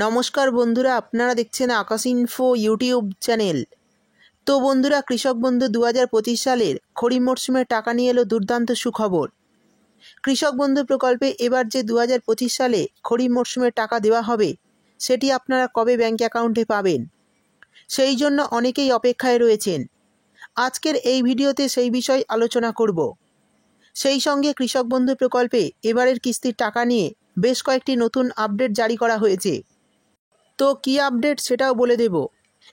নমস্কার বন্ধুরা, আপনারা দেখছেন আকাশ ইনফো ইউটিউব চ্যানেল। তো বন্ধুরা, কৃষক বন্ধু 2025 সালের খরিফ মরশুমের টাকা নিয়ে এলো দুর্দান্ত সুখবর। কৃষক বন্ধু প্রকল্পে এবার যে 2025 সালে খরিফ মরশুমের টাকা দেওয়া হবে, সেটি আপনারা কবে ব্যাংক অ্যাকাউন্টে পাবেন, সেই জন্য অনেকেই অপেক্ষায় রয়েছেন। আজকের এই ভিডিওতে সেই বিষয় আলোচনা করব। সেই সঙ্গে কৃষক বন্ধু প্রকল্পে এবারের কিস্তির টাকা নিয়ে বেশ কয়েকটি নতুন আপডেট জারি করা হয়েছে। তো কী আপডেট সেটাও বলে দেব,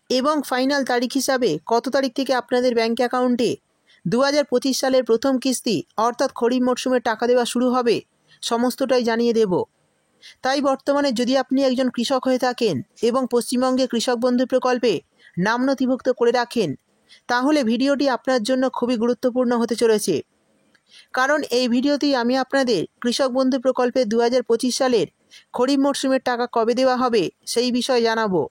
এবং ফাইনাল তারিখ হিসাবে কত তারিখ থেকে আপনাদের ব্যাংক অ্যাকাউন্টে 2025 সালের প্রথম কিস্তি অর্থাৎ খরিফ মরশুমের টাকা দেওয়া শুরু হবে, সমস্তটাই জানিয়ে দেব। তাই বর্তমানে যদি আপনি একজন কৃষক হয়ে থাকেন এবং পশ্চিমবঙ্গে কৃষক বন্ধু প্রকল্পে নাম নথিভুক্ত করে রাখেন, তাহলে ভিডিওটি আপনার জন্য খুবই গুরুত্বপূর্ণ হতে চলেছে। কারণ এই ভিডিওতেই আমি আপনাদের কৃষক বন্ধু প্রকল্পে 2025 সালের খরিফ মরশুমের টাকা কবে দেওয়া হবে সেই বিষয় জানাবো।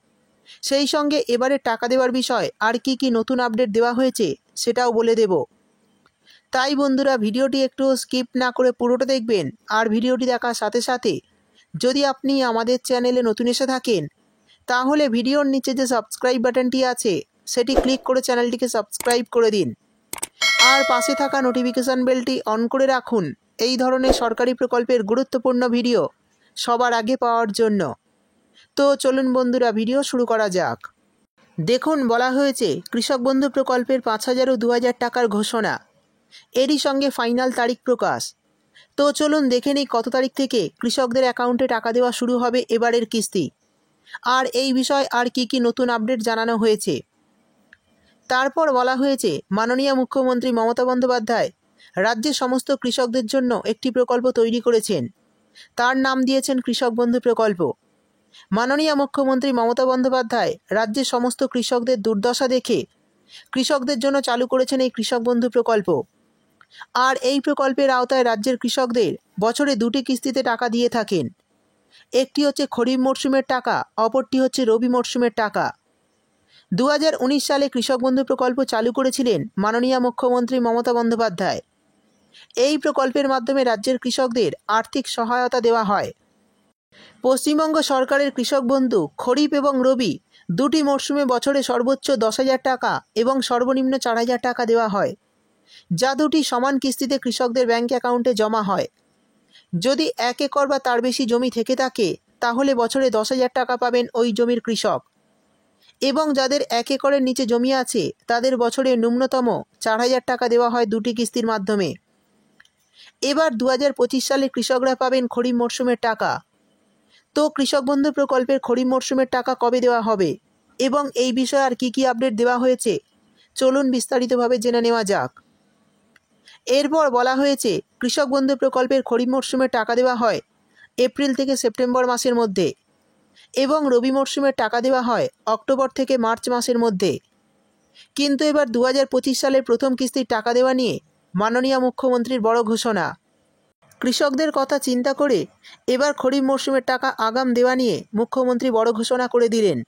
সেই সঙ্গে এবারে টাকা দেওয়ার বিষয় আর কি নতুন আপডেট দেওয়া হয়েছে সেটাও বলে দেব। তাই বন্ধুরা, ভিডিওটি একটু স্কিপ না করে পুরোটা দেখবেন। আর ভিডিওটি দেখার সাথে সাথে যদি আপনি আমাদের চ্যানেলে নতুন এসে থাকেন, তাহলে ভিডিওর নিচে যে সাবস্ক্রাইব বাটনটি আছে সেটি ক্লিক করে চ্যানেলটিকে সাবস্ক্রাইব করে দিন। আর পাশে থাকা নোটিফিকেশান বেলটি অন করে রাখুন এই ধরনের সরকারি প্রকল্পের গুরুত্বপূর্ণ ভিডিও সবার আগে পাওয়ার জন্য। তো চলুন বন্ধুরা, ভিডিও শুরু করা যাক। দেখুন, বলা হয়েছে কৃষক বন্ধু প্রকল্পের 5,000 ও 2,000 টাকার ঘোষণা, এরই সঙ্গে ফাইনাল তারিখ প্রকাশ। তো চলুন দেখে নিই কত তারিখ থেকে কৃষকদের অ্যাকাউন্টে টাকা দেওয়া শুরু হবে এবারের কিস্তি, আর এই বিষয় আর কি নতুন আপডেট জানানো হয়েছে। তারপর বলা হয়েছে মাননীয় মুখ্যমন্ত্রী মমতা বন্দ্যোপাধ্যায় রাজ্যের সমস্ত কৃষকদের জন্য একটি প্রকল্প তৈরি করেছেন। তার নাম দিয়েছেন কৃষক বন্ধু প্রকল্প। মাননীয় মুখ্যমন্ত্রী মমতা বন্দ্যোপাধ্যায় রাজ্যের সমস্ত কৃষকদের দুর্দশা দেখে কৃষকদের জন্য চালু করেছেন এই কৃষক বন্ধু প্রকল্প। আর এই প্রকল্পের আওতায় রাজ্যের কৃষকদের বছরে 2টি কিস্তিতে টাকা দিয়ে থাকেন। একটি হচ্ছে খরিফ মরশুমের টাকা, অপরটি হচ্ছে রবি মরশুমের টাকা। 2019 সালে কৃষক বন্ধু প্রকল্প চালু করেছিলেন মাননীয় মুখ্যমন্ত্রী মমতা বন্দ্যোপাধ্যায়। এই প্রকল্পের মাধ্যমে রাজ্যের কৃষকদের আর্থিক সহায়তা দেওয়া হয়। পশ্চিমবঙ্গ সরকারের কৃষক বন্ধু খরিফ এবং রবি দুটি মরশুমে বছরে সর্বোচ্চ 10,000 টাকা এবং সর্বনিম্ন 4,000 টাকা দেওয়া হয়, যা দুটি সমান কিস্তিতে কৃষকদের ব্যাংক অ্যাকাউন্টে জমা হয়। যদি 1 একর বা তার বেশি জমি থেকে থাকে, তাহলে বছরে 10,000 টাকা পাবেন ওই জমির কৃষক, এবং যাদের 1 একরের নিচে জমি আছে তাদের বছরে ন্যূনতম 4,000 টাকা দেওয়া হয় দুটি কিস্তির মাধ্যমে। এবার 2025 সালে কৃষকরা পাবেন খরিফ মরশুমের টাকা। তো কৃষক বন্ধু প্রকল্পের খরিফ মরশুমের টাকা কবে দেওয়া হবে এবং এই বিষয়ে আর কি আপডেট দেওয়া হয়েছে, চলুন বিস্তারিতভাবে জেনে নেওয়া যাক। এরপর বলা হয়েছে কৃষক বন্ধু প্রকল্পের খরিফ মরশুমের টাকা দেওয়া হয় এপ্রিল থেকে সেপ্টেম্বর মাসের মধ্যে, এবং রবি মরশুমের টাকা দেওয়া হয় অক্টোবর থেকে মার্চ মাসের মধ্যে। কিন্তু এবার 2025 সালের প্রথম কিস্তির টাকা দেওয়া নিয়ে মাননীয় মুখ্যমন্ত্রীর বড় ঘোষণা। কৃষকদের কথা চিন্তা করে এবার খরিফ মরশুমের টাকা আগাম দেওয়া নিয়ে মুখ্যমন্ত্রী বড় ঘোষণা করে দিলেন।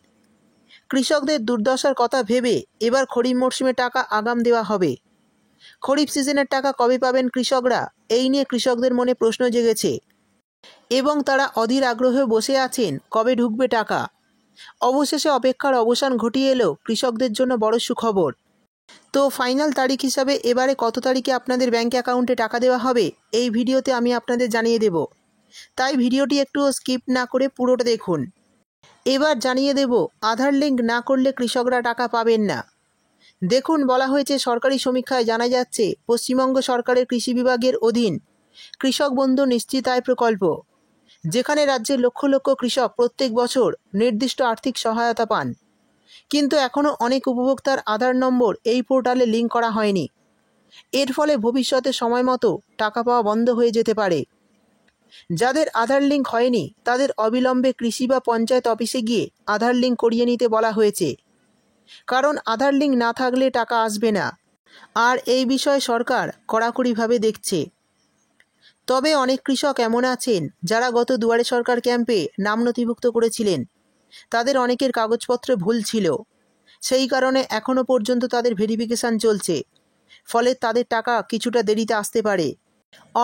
কৃষকদের দুর্দশার কথা ভেবে এবার খরিফ মরশুমের টাকা আগাম দেওয়া হবে। খরিফ সিজনের টাকা কবে পাবেন কৃষকরা, এই নিয়ে কৃষকদের মনে প্রশ্ন জেগেছে এবং তারা অধীর আগ্রহে বসে আছেন কবে ঢুকবে টাকা। অবশেষে অপেক্ষার অবসান ঘটিয়ে এলো কৃষকদের জন্য বড় সুখবর। তো ফাইনাল তারিখ হিসাবে এবারে কত তারিখে আপনাদের ব্যাংক অ্যাকাউন্টে টাকা দেওয়া হবে এই ভিডিওতে আমি আপনাদের জানিয়ে দেব। তাই ভিডিওটি একটু স্কিপ না করে পুরোটা দেখুন। এবার জানিয়ে দেব আধার লিঙ্ক না করলে কৃষকরা টাকা পাবেন না। দেখুন, বলা হয়েছে সরকারি সমীক্ষায় জানা যাচ্ছে পশ্চিমবঙ্গ সরকারের কৃষি বিভাগের অধীন কৃষক বন্ধু নিশ্চিত আয় প্রকল্প, যেখানে রাজ্যের লক্ষ লক্ষ কৃষক প্রত্যেক বছর নির্দিষ্ট আর্থিক সহায়তা পান, কিন্তু এখনও অনেক উপভোক্তার আধার নম্বর এই পোর্টালে লিঙ্ক করা হয়নি। এর ফলে ভবিষ্যতে সময় মতো টাকা পাওয়া বন্ধ হয়ে যেতে পারে। যাদের আধার লিঙ্ক হয়নি তাদের অবিলম্বে কৃষি বা পঞ্চায়েত অফিসে গিয়ে আধার লিঙ্ক করিয়ে নিতে বলা হয়েছে, কারণ আধার লিঙ্ক না থাকলে টাকা আসবে না। আর এই বিষয়ে সরকার কড়াকড়িভাবে দেখছে। তবে অনেক কৃষক এমন আছেন যারা গত দুয়ারে সরকার ক্যাম্পে নাম নথিভুক্ত করেছিলেন, তাদের অনেকের কাগজপত্র ভুল ছিল, সেই কারণে এখনও পর্যন্ত তাদের ভেরিফিকেশান চলছে, ফলে তাদের টাকা কিছুটা দেরিতে আসতে পারে।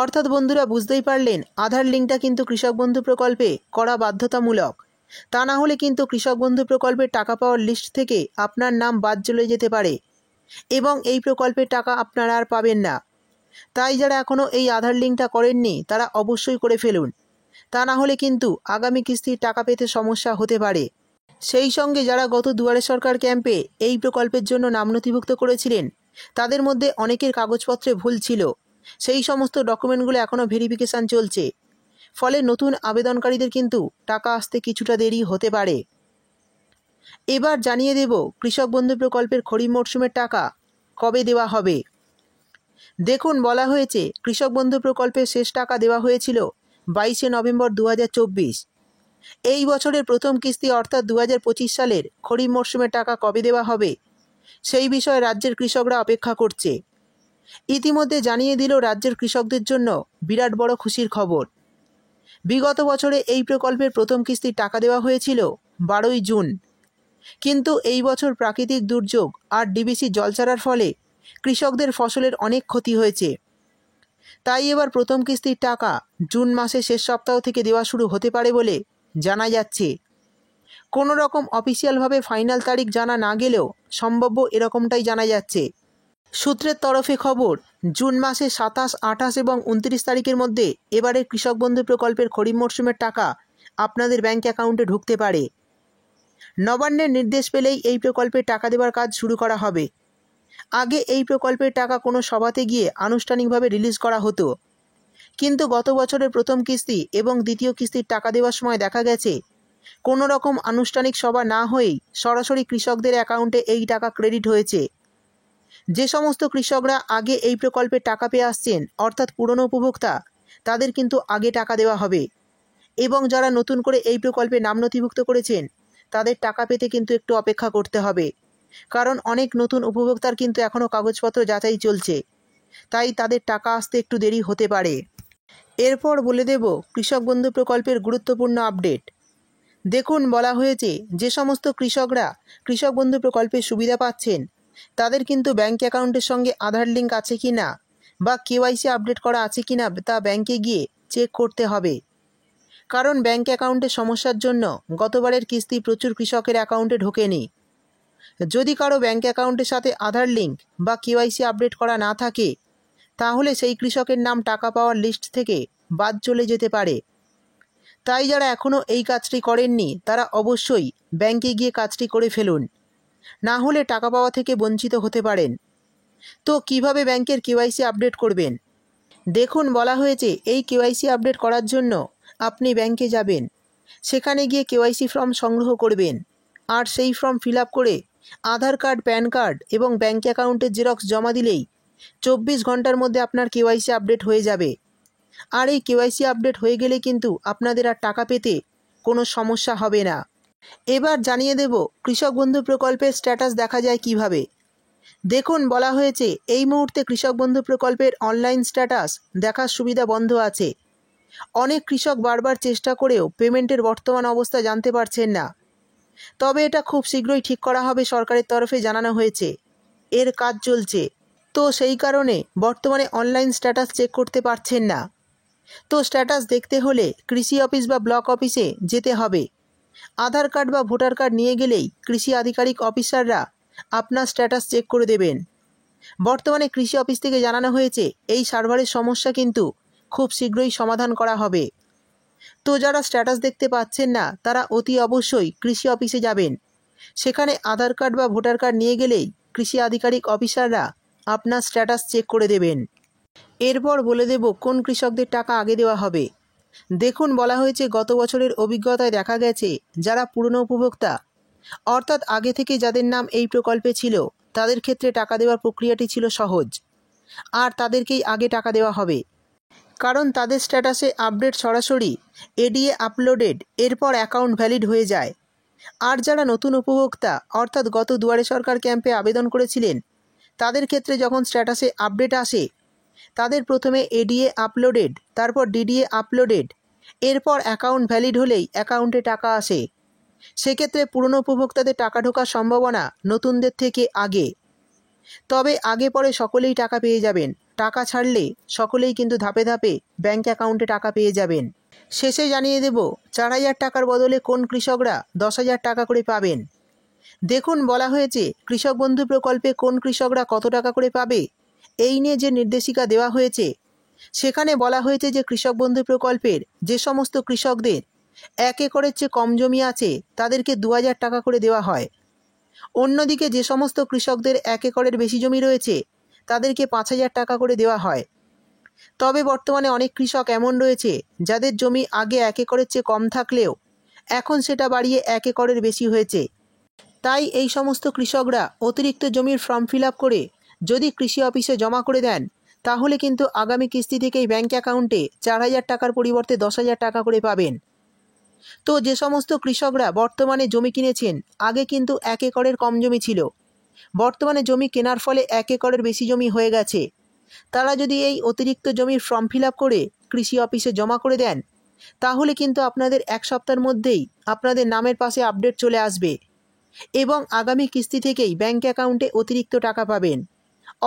অর্থাৎ বন্ধুরা, বুঝতেই পারলেন আধার লিঙ্কটা কিন্তু কৃষক বন্ধু প্রকল্পে করা বাধ্যতামূলক। তা না হলে কিন্তু কৃষক বন্ধু প্রকল্পের টাকা পাওয়ার লিস্ট থেকে আপনার নাম বাদ চলে যেতে পারে এবং এই প্রকল্পের টাকা আপনারা আর পাবেন না। তাই যারা এখনও এই আধার লিঙ্কটা করেননি তারা অবশ্যই করে ফেলুন, তা না হলে কিন্তু আগামী কিস্তির টাকা পেতে সমস্যা হতে পারে। সেই সঙ্গে যারা গত দুয়ারে সরকার ক্যাম্পে এই প্রকল্পের জন্য নাম নথিভুক্ত করেছিলেন তাদের মধ্যে অনেকের কাগজপত্রে ভুল ছিল, সেই সমস্ত ডকুমেন্টগুলো এখনও ভেরিফিকেশান চলছে, ফলে নতুন আবেদনকারীদের কিন্তু টাকা আসতে কিছুটা দেরি হতে পারে। এবার জানিয়ে দেব কৃষক বন্ধু প্রকল্পের খরিফ মরশুমের টাকা কবে দেওয়া হবে। দেখুন, বলা হয়েছে কৃষক বন্ধু প্রকল্পের শেষ টাকা দেওয়া হয়েছিল 22শে নভেম্বর 2024। এই বছরের প্রথম কিস্তি অর্থাৎ 2025 সালের খরিফ মরশুমের টাকা কবে দেওয়া হবে সেই বিষয়ে রাজ্যের কৃষকরা অপেক্ষা করছে। ইতিমধ্যে জানিয়ে দিল রাজ্যের কৃষকদের জন্য বিরাট বড় খুশির খবর। বিগত বছরে এই প্রকল্পের প্রথম কিস্তির টাকা দেওয়া হয়েছিল 12ই জুন, কিন্তু এই বছর প্রাকৃতিক দুর্যোগ আর ডিবিসি জল ছাড়ার ফলে কৃষকদের ফসলের অনেক ক্ষতি হয়েছে। তাই এবার প্রথম কিস্তির টাকা জুন মাসের শেষ সপ্তাহ থেকে দেওয়া শুরু হতে পারে বলে জানা যাচ্ছে। কোনো রকম অফিসিয়ালভাবে ফাইনাল তারিখ জানা না গেলেও সম্ভাব্য এরকমটাই জানা যাচ্ছে। সূত্রের তরফে খবর, জুন মাসের 27, 28 এবং 29 তারিখের মধ্যে এবারের কৃষক বন্ধু প্রকল্পের খরিফ মরশুমের টাকা আপনাদের ব্যাংক অ্যাকাউন্টে ঢুকতে পারে। নবান্নের নির্দেশ পেলেই এই প্রকল্পের টাকা দেওয়ার কাজ শুরু করা হবে। আগে এই প্রকল্পের টাকা কোনো সভাতে গিয়ে আনুষ্ঠানিকভাবে রিলিজ করা হতো, কিন্তু গত বছরের প্রথম কিস্তি এবং দ্বিতীয় কিস্তির টাকা দেওয়ার সময় দেখা গেছে কোনো রকম আনুষ্ঠানিক সভা না হয়েই সরাসরি কৃষকদের অ্যাকাউন্টে এই টাকা ক্রেডিট হয়েছে। যে সমস্ত কৃষকরা আগে এই প্রকল্পের টাকা পেয়ে আসছেন অর্থাৎ পুরনো উপভোক্তা, তাদের কিন্তু আগে টাকা দেওয়া হবে এবং যারা নতুন করে এই প্রকল্পে নাম নথিভুক্ত করেছেন তাদের টাকা পেতে কিন্তু একটু অপেক্ষা করতে হবে, কারণ অনেক নতুন উপভোক্তার কিন্তু এখনও কাগজপত্র যাচাই চলছে, তাই তাদের টাকা আসতে একটু দেরি হতে পারে। এরপর বলে দেব কৃষক বন্ধু প্রকল্পের গুরুত্বপূর্ণ আপডেট। দেখুন, বলা হয়েছে যে সমস্ত কৃষকরা কৃষক বন্ধু প্রকল্পের সুবিধা পাচ্ছেন তাদের কিন্তু ব্যাংক অ্যাকাউন্টের সঙ্গে আধার লিঙ্ক আছে কি না বা কেওয়াইসি আপডেট করা আছে কি না তা ব্যাংকে গিয়ে চেক করতে হবে, কারণ ব্যাংক অ্যাকাউন্টের সমস্যার জন্য গতবারের কিস্তি প্রচুর কৃষকের অ্যাকাউন্টে ঢোকেনি। যদি কারো ব্যাংক অ্যাকাউন্টের সাথে আধার লিঙ্ক বা কেওয়াইসি আপডেট করা না থাকে তাহলে সেই কৃষকের নাম টাকা পাওয়ার লিস্ট থেকে বাদ চলে যেতে পারে। তাই যারা এখনও এই কাজটি করেননি তারা অবশ্যই ব্যাংকে গিয়ে কাজটি করে ফেলুন, না হলে টাকা পাওয়া থেকে বঞ্চিত হতে পারেন। তো কিভাবে ব্যাংকের কেওয়াইসি আপডেট করবেন? দেখুন, বলা হয়েছে এই কেওয়াইসি আপডেট করার জন্য আপনি ব্যাংকে যাবেন, সেখানে গিয়ে কেওয়াইসি ফর্ম সংগ্রহ করবেন আর সেই ফর্ম ফিল আপ করে আধার কার্ড, প্যান কার্ড এবং ব্যাংক অ্যাকাউন্টের জেরক্স জমা দিলেই 24 ঘন্টার মধ্যে আপনার কেওয়াইসি আপডেট হয়ে যাবে। আর এই কেওয়াইসি আপডেট হয়ে গেলে কিন্তু আপনাদের আর টাকা পেতে কোনো সমস্যা হবে না। এবার জানিয়ে দেব কৃষক বন্ধু প্রকল্পের স্ট্যাটাস দেখা যায় কিভাবে। দেখুন, বলা হয়েছে এই মুহূর্তে কৃষক বন্ধু প্রকল্পের অনলাইন স্ট্যাটাস দেখার সুবিধা বন্ধ আছে। অনেক কৃষক বারবার চেষ্টা করেও পেমেন্টের বর্তমান অবস্থা জানতে পারছেন না, তবে এটা খুব শীঘ্রই ঠিক করা হবে সরকারের তরফে জানানো হয়েছে। এর কাজ চলছে, তো সেই কারণে বর্তমানে অনলাইন স্ট্যাটাস চেক করতে পারছেন না। তো স্ট্যাটাস দেখতে হলে কৃষি অফিস বা ব্লক অফিসে যেতে হবে। আধার কার্ড বা ভোটার কার্ড নিয়ে গেলেই কৃষি আধিকারিক অফিসাররা আপনার স্ট্যাটাস চেক করে দেবেন। বর্তমানে কৃষি অফিস থেকে জানানো হয়েছে এই সার্ভারের সমস্যা কিন্তু খুব শীঘ্রই সমাধান করা হবে। তো যারা স্ট্যাটাস দেখতে পাচ্ছেন না তারা অতি অবশ্যই কৃষি অফিসে যাবেন, সেখানে আধার কার্ড বা ভোটার কার্ড নিয়ে গেলেই কৃষি আধিকারিক অফিসাররা আপনার স্ট্যাটাস চেক করে দেবেন। এরপর বলে দেব কোন কৃষকদের টাকা আগে দেওয়া হবে। দেখুন, বলা হয়েছে গত বছরের অভিজ্ঞতায় দেখা গেছে যারা পুরনো উপভোক্তা অর্থাৎ আগে থেকে যাদের নাম এই প্রকল্পে ছিল তাদের ক্ষেত্রে টাকা দেওয়ার প্রক্রিয়াটি ছিল সহজ, আর তাদেরকেই আগে টাকা দেওয়া হবে, কারণ তাদের স্ট্যাটাসে আপডেট সরাসরি এডিএ আপলোডেড, এরপর অ্যাকাউন্ট ভ্যালিড হয়ে যায়। আর যারা নতুন উপভোক্তা অর্থাৎ গত দুয়ারে সরকার ক্যাম্পে আবেদন করেছিলেন তাদের ক্ষেত্রে যখন স্ট্যাটাসে আপডেট আসে তাদের প্রথমে এডিএ আপলোডেড, তারপর ডিডিএ আপলোডেড, এরপর অ্যাকাউন্ট ভ্যালিড হলেই অ্যাকাউন্টে টাকা আসে। সেক্ষেত্রে পুরনো উপভোক্তাদের টাকা ঢোকার সম্ভাবনা নতুনদের থেকে আগে, তবে আগে পরে সকলেই টাকা পেয়ে যাবেন। টাকা ছাড়লে সকলেই কিন্তু ধাপে ধাপে ব্যাংক অ্যাকাউন্টে টাকা পেয়ে যাবেন। শেষে জানিয়ে দেব 4,000 টাকার বদলে কোন কৃষকরা 10,000 টাকা করে পাবেন। দেখুন, বলা হয়েছে কৃষক বন্ধু প্রকল্পে কোন কৃষকরা কত টাকা করে পাবে। এই নিয়ে যে নির্দেশিকা দেওয়া হয়েছে সেখানে বলা হয়েছে যে কৃষক বন্ধু প্রকল্পের যে সমস্ত কৃষকদের 1 একরের চেয়ে কম জমি আছে তাদেরকে 2,000 টাকা করে দেওয়া হয়। অন্যদিকে যে সমস্ত কৃষকদের 1 একরের বেশি জমি রয়েছে তাদেরকে 5,000 টাকা করে দেওয়া হয়। তবে বর্তমানে অনেক কৃষক এমন রয়েছে যাদের জমি আগে 1 একরের চেয়ে কম থাকলেও এখন সেটা বাড়িয়ে 1 একরের বেশি হয়েছে। তাই এই সমস্ত কৃষকরা অতিরিক্ত জমির ফর্ম ফিল আপ করে যদি কৃষি অফিসে জমা করে দেন তাহলে কিন্তু আগামী কিস্তি থেকেই ব্যাঙ্ক অ্যাকাউন্টে 4,000 টাকার পরিবর্তে 10,000 টাকা করে পাবেন। তো যে সমস্ত কৃষকরা বর্তমানে জমি কিনেছেন, আগে কিন্তু 1 একরের কম জমি ছিল, বর্তমানে জমি কেনার ফলে 1 একরের বেশি জমি হয়ে গেছে, তারা যদি এই অতিরিক্ত জমির ফর্ম ফিল আপ করে কৃষি অফিসে জমা করে দেন তাহলে কিন্তু আপনাদের 1 সপ্তাহের মধ্যেই আপনাদের নামের পাশে আপডেট চলে আসবে এবং আগামী কিস্তি থেকেই ব্যাঙ্ক অ্যাকাউন্টে অতিরিক্ত টাকা পাবেন।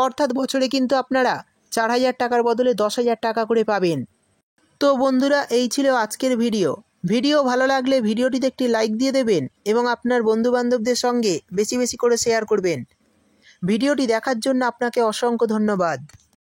অর্থাৎ বছরে কিন্তু আপনারা 4,000 টাকার বদলে 10,000 টাকা করে পাবেন। তো বন্ধুরা, এই ছিল আজকের ভিডিও ভালো লাগলে ভিডিওটিতে একটি লাইক দিয়ে দেবেন এবং আপনার বন্ধুবান্ধবদের সঙ্গে বেশি বেশি করে শেয়ার করবেন। ভিডিওটি দেখার জন্য আপনাকে অসংখ্য ধন্যবাদ।